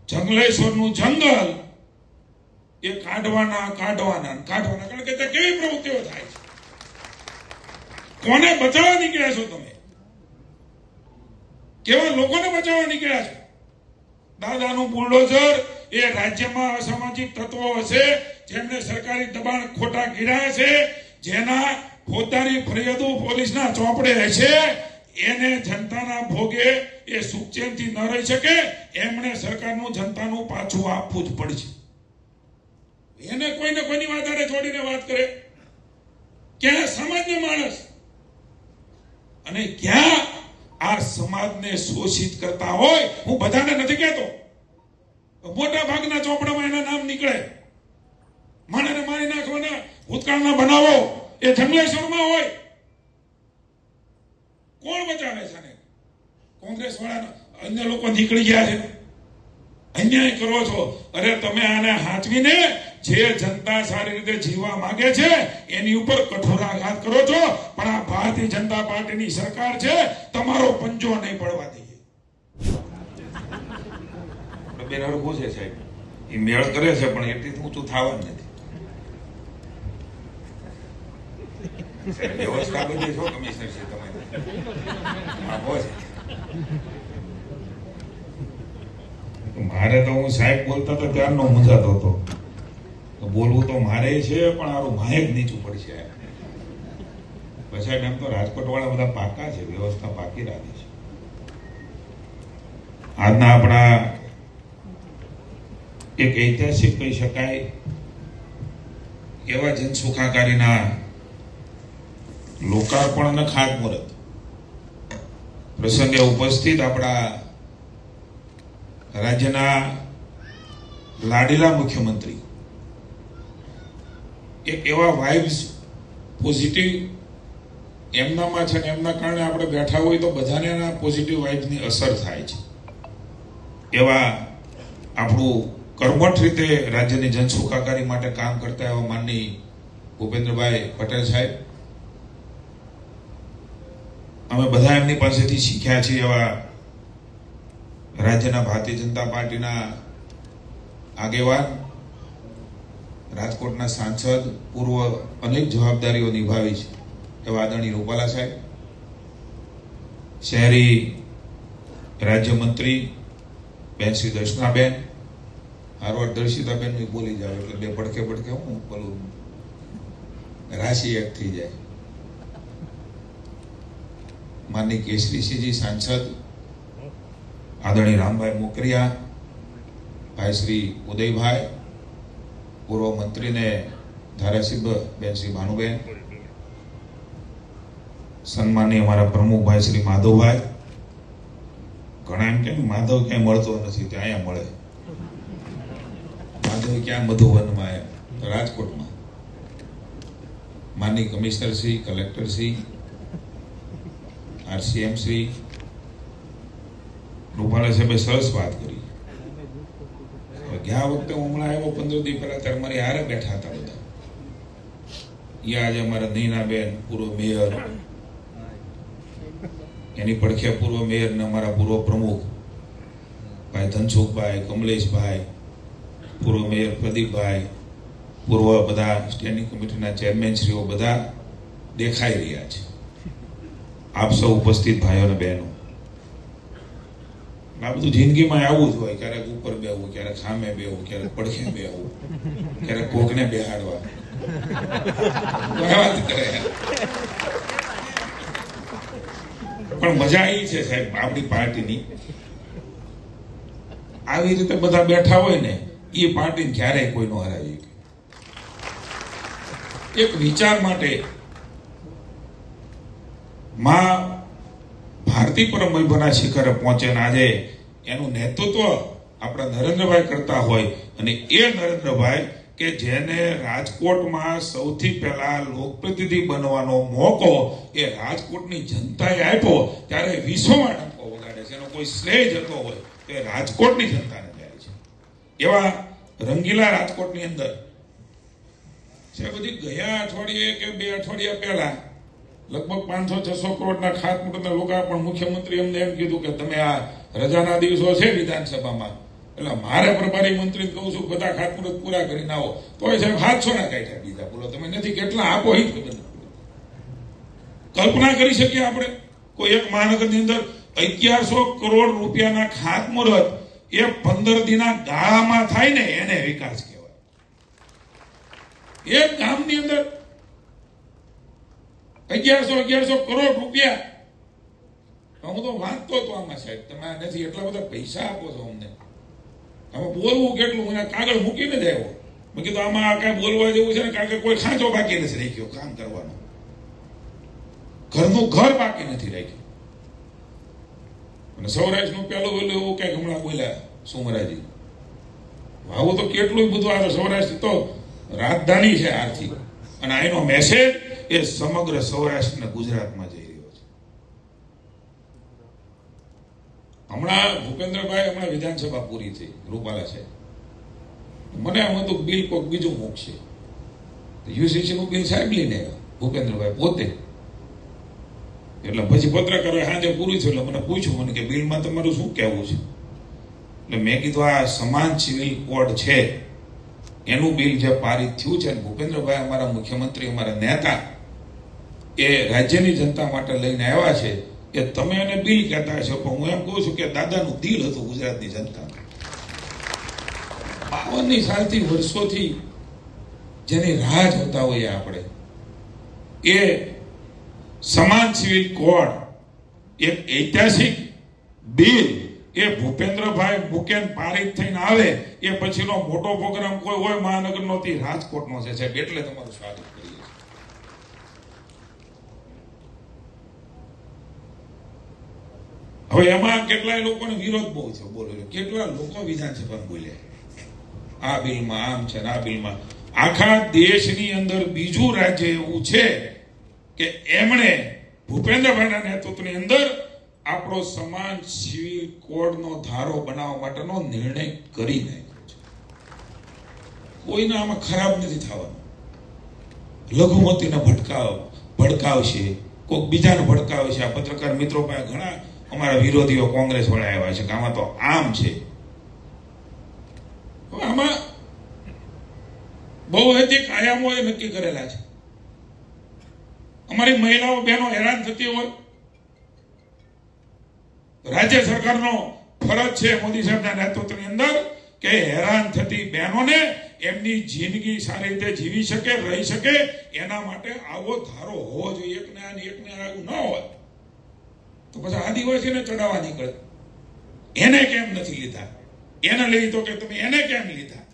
જંગલેશ્વરનું જંગલ એ કાઢવાના કારણ કે તે કેવી પ્રવૃત્તિઓ થાય છે. કોને બચાવવા નીકળ્યા છો તમે? કેવા લોકોને બચાવવા નીકળ્યા છો? દાદાનું બુલડોઝર એ રાજ્યમાં અસામાજિક તત્વો હશે જેમને સરકારી દબાણ ખોટા ગીર્યા છે, જેના ફોજદારી ફરિયાદો પોલીસના ચોપડે હશે, એને જનતાના ભોગે એ સુખચેનથી ન રહી શકે. એમણે સરકારનું જનતાનું પાછું આપવું જ પડશે. એને કોઈને કોઈની વાતારે છોડીને વાત કરે. ક્યાં સામાન્ય માણસ અને ક્યાં આ સમાજને શોષિત કરતા હોય. હું બધાને નથી કહેતો, મોટા ભાગના ચોપડામાં એના નામ નીકળે. માણસને મારી નાખવાના ભૂતકાળના બનાવો એ જંગલેશ્વરમાં હોય. કોણ બચાવે છે? કોંગ્રેસ વાળા અન્ય લોકો નીકળી ગયા છે. અન્યાય કરો છો. અરે તમે આને હાચવીને જે જનતા સારી રીતે જીવવા માંગે છે એની ઉપર કઠોરાઘાત કરો છો. પણ આ ભારતીય જનતા પાર્ટીની સરકાર છે, તમારો પંજો નહીં પડવા દઈએ. બેન હરખું છે સાહેબ, એ મેળ કરે છે પણ એટલી ઊંચું થવાનું નથી. વ્યવસ્થા બધી છો કમિશનર છે તમે. મારે તો હું સાહેબ બોલતા તો ત્યારનો મૂંઝાતો હતો. બોલવું તો મારે છે પણ આરું માયક નીચું પડશે. પછી એમ તો રાજકોટ વાળા બધા પાકા છે, વ્યવસ્થા પાકી રાખી છે. આજના આપણા એક ઐતિહાસિક કહી શકાય એવા જનસુખાકારીના લોકાર્પણ અને ખાતમુહૂર્ત પ્રસંગે ઉપસ્થિત આપણા રાજ્યના લાડીલા મુખ્યમંત્રી એક એવા વાઇબ્સ પોઝિટિવ એમનામાં છે ને એમના કારણે આપણે બેઠા હોય તો બધાને એના પોઝિટિવ વાઇબ્સની અસર થાય છે. એવા આપણું કર્મઠ રીતે રાજ્યની જનસુખાકારી માટે કામ કરતા એવા માનની ભૂપેન્દ્રભાઈ પટેલ સાહેબ, અમે બધા એમની પાસેથી શીખ્યા છીએ. એવા રાજ્યના ભારતીય જનતા પાર્ટીના આગેવાન, રાજકોટના સાંસદ, પૂર્વ અનેક જવાબદારીઓ નિભાવી છે એવા આદરણીય રૂપાલા સાહેબ, શહેરી રાજ્યમંત્રી બેન શ્રી દર્શનાબેન, હારવાર દર્શિતાબેન બોલી જાવ એટલે બે પડકે હું બોલું રાશિ એક થઈ જાય. માનની કેસરીસિંહજી સાંસદ, આદરણીય રામભાઈ મોકરિયા, ભાઈ શ્રી ઉદયભાઈ, પૂર્વ મંત્રીને ધારાસભ્ય બેન શ્રી ભાનુબેન, સન્માનીય અમારા પ્રમુખભાઈ શ્રી માધવભાઈ. ઘણા એમ કે માધવ ક્યાંય મળતો નથી, ત્યાં અહીંયા મળે. માધવ ક્યાં મધુવનમાં? રાજકોટમાં. માનની commissioner Shri, collector Shri, RCM Shri Rupala સાહેબે સરસ વાત કરી. ગયા વખતે હું હમણાં આવ્યો 15 દિવસ પહેલા, ત્યારે મારી હારે બેઠા હતા બધા. આજે અમારા નૈનાબેન પૂર્વ મેયર, એની પડખે પૂર્વ મેયર ને અમારા પૂર્વ પ્રમુખ ભાઈ ધનસુખભાઈ, કમલેશભાઈ, પૂર્વ મેયર પ્રદીપભાઈ, પૂર્વ બધા સ્ટેન્ડિંગ કમિટીના ચેરમેન શ્રીઓ બધા દેખાઈ રહ્યા છે. આપ સૌ ઉપસ્થિત ભાઈઓ અને બહેનો, આ બધું જિંદગીમાં આવું જ હોય. ક્યારેક ઉપર બેહવું, ક્યારેક સામે બેહવું, ક્યારેક પડખે બેહવું, ક્યારેક કોકને બેહાડવા, વાત કરે. પણ મજા એ છે સાહેબ આપણી પાર્ટીની, આવી રીતે બધા બેઠા હોય ને એ પાર્ટીને ક્યારેય કોઈ નો હરાવી. એક વિચાર માટે માં ભારતી પરમ વૈભવના શિખરે પહોંચે ને આજે એનું નેતૃત્વ આપણા નરેન્દ્રભાઈ કરતા હોય. અને એ નરેન્દ્રભાઈ કે જેને રાજકોટમાં સૌથી પહેલા લોકપ્રતિનિધિ બનવાનો મોકો એ રાજકોટની જનતાએ આપ્યો, ત્યારે વિશ્વમાં ડંકો વગાડે છે. એનો કોઈ શ્રેય જતો હોય તો એ રાજકોટની જનતાને જાય છે. એવા રંગીલા રાજકોટની અંદર છે બધી ગયા અઠવાડિયે કે 2 અઠવાડિયા પહેલા લગભગ 500-600 કરોડના ખાતમુહૂર્તના લોકાર્પણ મુખ્યમંત્રી અમને એમ કીધું કે તમે આ રજાના દિવસો છે વિધાનસભામાં એટલે મારે પ્રભારી મંત્રી કહું છું બધા ખાતમુહૂર્ત પૂરા કરીને આવો તોય સાહેબ 700 ના કાઢ્યા બીજા. બોલો તમે નથી કેટલા આપો એ ખબર નથી. કલ્પના કરી શકીએ આપણે કોઈ એક મહાનગરની અંદર 1100 કરોડ રૂપિયાના ખાતમુહૂર્ત એ 15 દિના ગાળામાં થાય ને એને વિકાસ કહેવાય. એક ગામની અંદર 1100 કરોડ રૂપિયા. હું તો વાંચતો હતો આમાં સાહેબ, તમે નથી એટલા બધા પૈસા આપો છો અમને, આમાં બોલવું કેટલું? મને કાગળ મૂકીને જ આવ્યો. મેં કીધું આમાં કઈ બોલવા જેવું છે ને, કારણ કે કોઈ ખાંચો બાકી નથી રાખ્યો કામ કરવાનો, ઘરનું ઘર બાકી નથી રાખ્યું. અને સૌરાષ્ટ્રનું પેલું બોલ્યું એવું કઈક હમણાં બોલ્યા સુમરાજી, આવું તો કેટલું બધું. આ સૌરાષ્ટ્ર તો રાજધાની છે આર્થિક, અને આનો મેસેજ એ સમગ્ર સૌરાષ્ટ્ર અને ગુજરાતમાં જઈ રહ્યો છે. હમણાં ભૂપેન્દ્રભાઈ હમણાં વિધાનસભા પૂરી થઈ રૂપાલા છે, મને આમ હતું બિલ કોઈક બીજું મૂકશે, યુસીસી નું બિલ સાહેબ લઈને આવ્યા ભૂપેન્દ્રભાઈ પોતે. એટલે પછી પત્રકારોએ સાંજે પૂરું થયું એટલે મને પૂછ્યું, મને કે બિલમાં તમારું શું કહેવું છે? એટલે મેં કીધું આ સમાન સિવિલ કોડ છે એનું બિલ જે પારિત થયું છે, ભૂપેન્દ્રભાઈ અમારા મુખ્યમંત્રી અમારા નેતા એ રાજ્યની જનતા માટે લઈને આવ્યા છે, કે તમે એને બિલ કહેતા હશો પણ હું એમ કહું છું કે દાદાનું દિલ હતું ગુજરાતની જનતા. 52 સાલથી વર્ષોથી જેની રાહ જોતા હોઈએ આપણે, એ સમાન સિવિલ કોડ એક ઐતિહાસિક બિલ એ ભૂપેન્દ્રભાઈ મુકેન પારિત થઈને આવે એ પછીનો મોટો પ્રોગ્રામ કોઈ હોય મહાનગરનો તે રાજકોટનો છે સાહેબ. એટલે તમારું સ્વાગત કરીએ. હવે એમાં કેટલાય લોકોને વિરોધ બહુ થયો. બોલો કેટલા લોકો વિધાનસભામાં બોલ્યા આ બિલમાં આમ છે ને આ બિલમાં. આખા દેશની અંદર બીજું રાજ્ય એવું છે કે એમણે ભૂપેન્દ્રભાઈના નેતૃત્વની અંદર આપણો સમાન સિવિલ કોડનો ધારો બનાવવા માટેનો નિર્ણય કરી નાખ્યો છે. કોઈને આમાં ખરાબ નથી થવાનું. લઘુમતીને ભડકાવશે, કોઈક બીજાને ભડકાવશે. આ પત્રકાર મિત્રો પાસે ઘણા અમારા વિરોધીઓ કોંગ્રેસ વાળા આવ્યા છે કે આમાં તો આમ છે. આમાં બહુહેતુક આયામો એ નક્કી કરેલા છે. અમારી મહિલાઓ બહેનો હેરાન થતી હોય, રાજ્ય સરકારનો ફરજ છે મોદી સાહેબના નેતૃત્વની અંદર કે હેરાન થતી બહેનોને એમની જિંદગી સારી રીતે જીવી શકે, રહી શકે, એના માટે આવો ધારો હોવો જોઈએ. એકને આવું ન હોય તો પછી આદિવાસીને ચડાવવા નીકળે. એને કેમ નથી લીધા, એને લઈ તો કે તમે એને કેમ લીધા?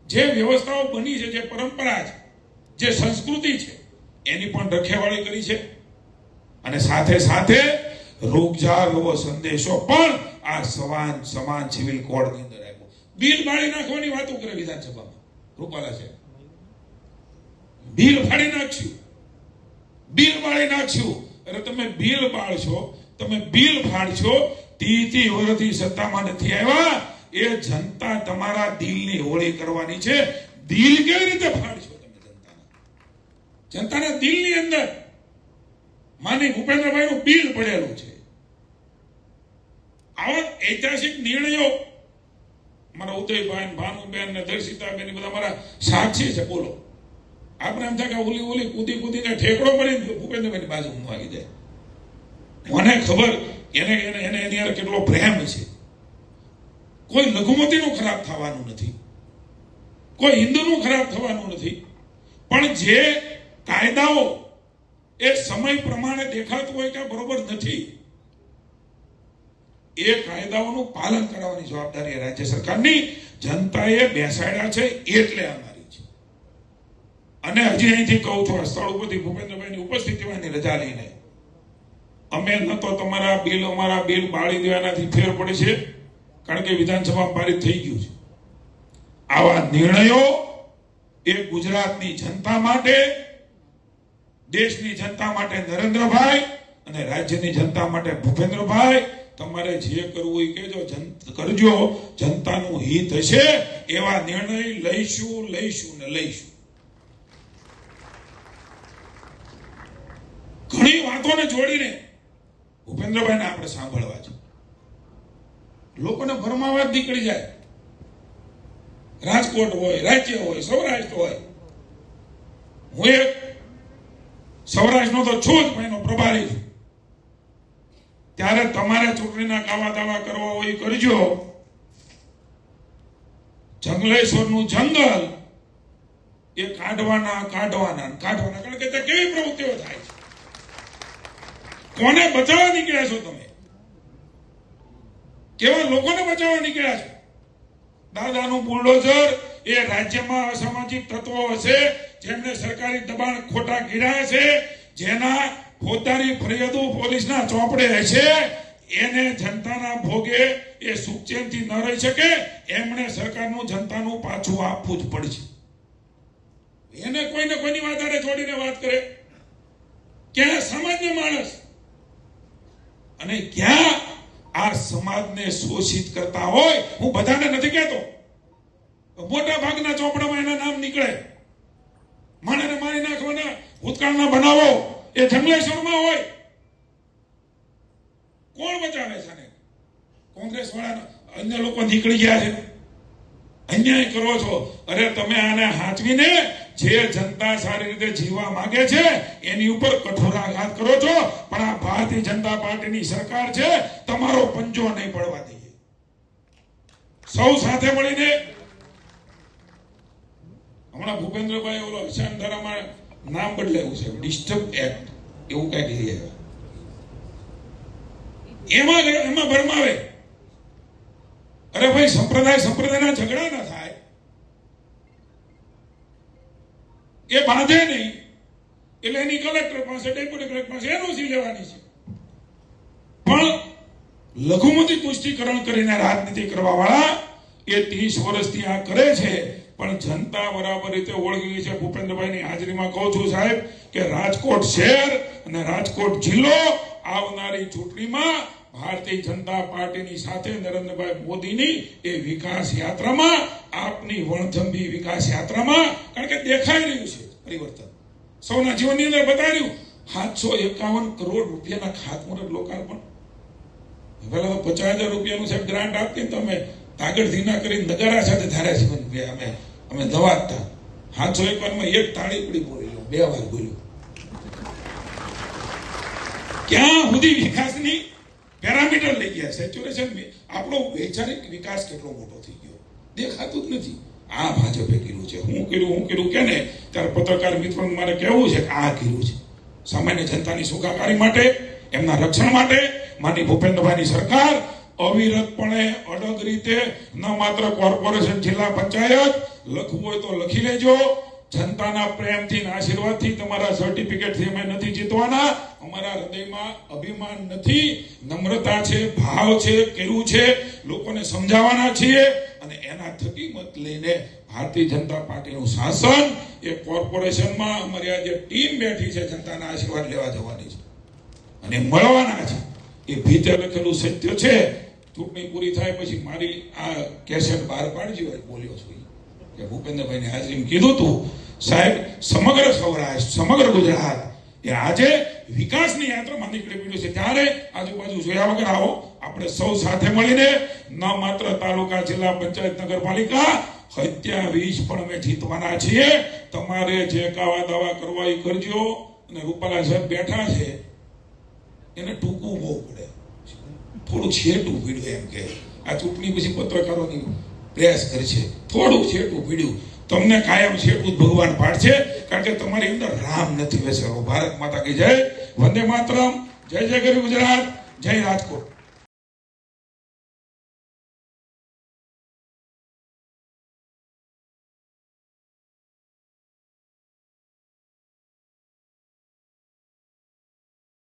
જે વ્યવસ્થાઓ બની છે, જે પરંપરા છે, જે સંસ્કૃતિ છે, એની પણ રખેવાળી કરી છે. અને સાથે સાથે રોગજાળવો સંદેશો પણ આ સમાન સિવિલ કોડની અંદર આપ્યો. બિલ બાળી નાખવાની વાતો કરે વિધાનસભામાં રૂપાલા છે. બિલ ફાડી નાખશું, બિલ બાળી નાખશું. અરે તમે બિલ બાળશો, તમે બિલ ફાડશો, 30 વર્ષથી સત્તામાં નથી આવ્યા. એ જનતા તમારા દિલની હોળી કરવાની છે. દિલ કેવી રીતે ફાડશો તમે જનતાના દિલની અંદર? માની ભૂપેન્દ્રભાઈ નું બિલ પડેલું છે. આવા ઐતિહાસિક નિર્ણયો મારા ઉદયભાઈ, ભાનુબેન ને દર્શિતાબેન બધા મારા સાક્ષી છે. બોલો આપણે એમ થાય કે ઓલી કૂદીને ઠેકડો પડી ભૂપેન્દ્રભાઈની બાજુ હું આવી જાય. મને ખબર એને એની યાર કેટલો પ્રેમ છે. કોઈ લઘુમતીનું ખરાબ થવાનું નથી, કોઈ હિન્દુનું ખરાબ થવાનું નથી, પણ જે કાયદાઓ એ સમય પ્રમાણે દેખાતું હોય કે બરોબર નથી, એ કાયદાઓનું પાલન કરવાની જવાબદારી રાજ્ય સરકારની. જનતાએ બેસાડ્યા છે એટલે અમારી છે. અને હજી અહીંથી કહું છું, આ સ્થળ ઉપરથી ભૂપેન્દ્રભાઈની ઉપસ્થિતિમાં રજા લઈને અમે ન તો તમારા બિલ અમારા બિલ બાળી દેવાનાથી ફેર પડે છે, કારણ કે વિધાનસભા પારિત થઈ ગયું છે. આવા નિર્ણયો એ ગુજરાતની જનતા માટે, દેશની જનતા માટે નરેન્દ્રભાઈ અને રાજ્યની જનતા માટે ભૂપેન્દ્રભાઈ, તમારે જે કરવું એ કહેજો, કરજો. જનતાનું હિત હશે એવા નિર્ણય લઈશું ને લઈશું. ઘણી વાતોને જોડીને ભૂપેન્દ્રભાઈને આપણે સાંભળવા છે. લોકોને ભરમાવા જ નીકળી જાય. રાજકોટ હોય, રાજ્ય હોય, સૌરાષ્ટ્ર હોય. હું એક સૌરાષ્ટ્રનો તો છું જ, પણ એનો પ્રભારી છું. ત્યારે તમારે ચૂંટણીના કાવા દાવા કરવા હોય એ કરજો. જંગલેશ્વરનું જંગલ એ કાઢવાના કારણ કે કેવી પ્રવૃત્તિઓ થાય છે. કોને બચાવવા નીકળ્યા છો તમે? કેવા લોકોને બચાવવા નીકળ્યા છો? દાદાનું બુલડોઝર એ રાજ્યમાં અસામાજિક તત્વો હશે જેમને સરકારી દબાણ ખોટા ગીર્યા છે, જેના ફોજદારી ફરિયાદો પોલીસના ચોપડે હશે, એને જનતાના ભોગે એ સુખચેનથી ન રહી શકે. એમણે સરકારનું જનતાનું પાછું આપવું જ પડશે. એને કોઈને કોઈની વાતારે છોડીને વાત કરે. ક્યાં સામાન્ય માણસ અને ક્યાં આ સમાજને શોષિત કરતા હોય. હું બધાને નથી કહેતો, મોટા ભાગના ચોપડામાં એના નામ નીકળે. માણસને મારી નાખવાના ભૂતકાળના બનાવો એ જંગલેશ્વરમાં હોય. કોણ બચાવે છે? કોંગ્રેસ વાળા અન્ય લોકો નીકળી ગયા છે. અન્યાય કરો છો. અરે તમે આને હાચવીને જે જનતા સારી રીતે જીવવા માંગે છે એની ઉપર કઠોરાઘાત કરો છો. પણ આ ભારતીય જનતા પાર્ટીની સરકાર છે, તમારો પંજો નહીં પડવા દઈએ. સૌ સાથે મળીને. હમણાં ભૂપેન્દ્રભાઈ ઓલો હસાનધારામાં નામ બદલાયું છે, ડિસ્ટર્બ એક્ટ એવું કઈક લઈ આવ્યા. એમાં ભરમાવે. અરે ભાઈ, સંપ્રદાયના ઝઘડા ના થાય, એ બાંધે નહીં એટલે એની કલેક્ટર પાસે, ડેપ્યુટી કલેક્ટર પાસે એનઓસી લેવાની છે. પણ લઘુમતી તુષ્ટિકરણ કરીને રાજનીતિ કરવા વાળા એ 30 વર્ષથી આ કરે છે. પણ જનતા બરાબર રીતે ઓળખી છે. ભૂપેન્દ્રભાઈની હાજરીમાં કહું છું સાહેબ કે રાજકોટ શહેર અને રાજકોટ જિલ્લો આવનારી ચૂંટણીમાં ભારતીય જનતા પાર્ટીની સાથે નરેન્દ્રભાઈ મોદીની એ વિકાસ યાત્રામાં, આપની વણથંભી વિકાસ યાત્રામાં, કારણ કે દેખાઈ રહ્યું છે પરિવર્તન. સૌના જીવનની અંદર બતાવ્યું. 751 કરોડ રૂપિયાના ખાતમુહૂર્ત લોકાર્પણ. પેલા તો 50,000 રૂપિયાનું સાહેબ ગ્રાન્ટ આપતી, તમે કાગળ ધીના કરી નગારા સાથે ધારાસભ્ય અમે દવાતા. 751 એક તાળી પડી બોલ્યો, 2 વાર બોલ્યો. ક્યાં સુધી વિકાસની પેરામીટર લઈ ગયા? સેચ્યુરેશન. આપણો વૈચારિક વિકાસ કેટલો મોટો થઈ ગયો દેખાતું જ નથી. આ ભાજપે કર્યું છે, હું કર્યું કે ને. ત્યારે પત્રકાર મિત્રોને મારે કહેવું છે કે આ કર્યું છે સામાન્ય જનતાની સુખાકારી માટે, એમના રક્ષણ માટે. માની ભૂપેન્દ્રભાઈની સરકાર અવિરતપણે અડગ રીતે ન માત્ર કોર્પોરેશન, જિલ્લા પંચાયત, લખવું હોય તો લખી લેજો. જનતાના પ્રેમથી અને આશીર્વાદથી, તમારા સર્ટિફિકેટથી અમે નથી જીતવાના. અમારા હૃદયમાં અભિમાન નથી, નમ્રતા છે, ભાવ છે, કર્યું છે, લોકોને સમજાવવાના છીએ. અને એના થકી મત લઈને ભારતીય જનતા પાર્ટીનું શાસન એ કોર્પોરેશનમાં અમારી આ જે ટીમ બેઠી છે, જનતાના આશીર્વાદ લેવા જવાની છે અને મળવાના છે. એ ભીતે લખેલું સત્ય છે. ચૂંટણી પૂરી થાય પછી મારી આ કેસેટ બહાર પાડજો. બોલ્યો છું કે ભૂપેન્દ્રભાઈની હાજરીમાં કીધું હતું સાહેબ, સમગ્ર સૌરાષ્ટ્ર, સમગ્ર ગુજરાત એ આજે વિકાસની યાત્રામાં નીકળી પડ્યું છે. ત્યારે આજુબાજુ જોયા વગર આવો. આપણે સૌ સાથે મળીને ન માત્ર તાલુકા, જિલ્લા પંચાયત, નગરપાલિકા 27 પણ અમે જીતવાના છીએ. તમારે જે કાવા દાવા કરવા એ કરજો. અને રૂપાલા સાહેબ બેઠા છે, એને ટૂંકું બહુ પડે, થોડું છેટું પીડ્યું. એમ કે આ ચૂંટણી પછી પત્રકારોની પ્રેસ કરશે, થોડું છેટું પીડ્યું. તમને કાયમ છેટું જ ભગવાન પાડશે, કારણ કે તમારી અંદર રામ નથી બેસેલો. ભારત માતા કી જય, વંદે માતરમ, જય જય ગરી ગુજરાત, જય રાજકોટ.